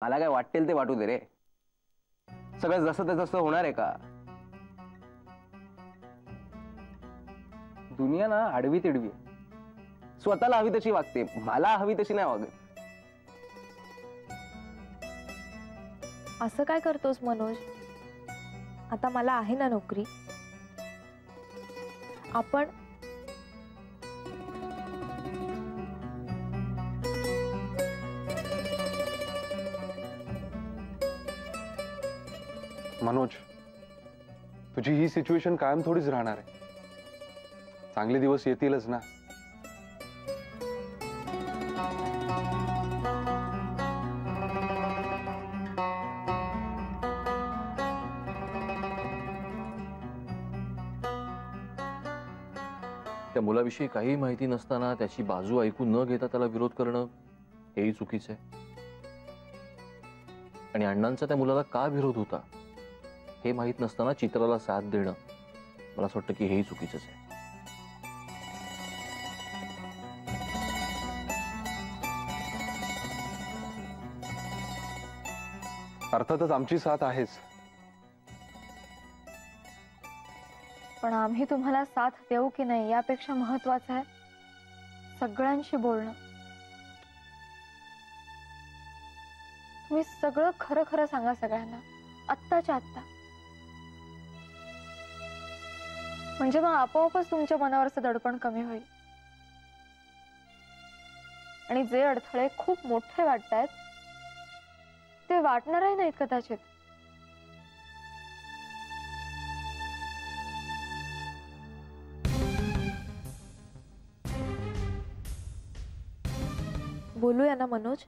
मला काय वाटेल ते वाटू दे रे. सगळं जसं ते तसं होणार आहे का? दुनिया ना आडवी तिडवी, स्वतःला हवी तशी वागते, मला हवी तशी नाही वागत. असं काय करतोस मनोज? आता मला आहे ना नोकरी. आपण मनोज, तुझी ही सिच्युएशन कायम थोडीच राहणार आहे. चांगले दिवस येतीलच ना. त्या मुलाविषयी काही माहिती नसताना त्याची बाजू ऐकून न घेता त्याला विरोध करणं हेही चुकीचं आहे. आणि अण्णांचा त्या मुलाला का विरोध होता हे माहीत नसताना चित्राला साथ देणं मला असं वाटतं की हेही चुकीचंच आहे. अर्थातच आमची साथ आहेच. पण आम्ही तुम्हाला साथ देऊ की नाही यापेक्षा महत्वाचं आहे सगळ्यांशी बोलणं. तुम्ही सगळं खरं खरं सांगा सगळ्यांना, आत्ताच्या आत्ता. म्हणजे मग आपोआपच तुमच्या मनावरचं दडपण कमी होईल. आणि जे अडथळे खूप मोठे वाटतायत ते वाटणारही नाहीत कदाचित. बोलूया ना मनोज?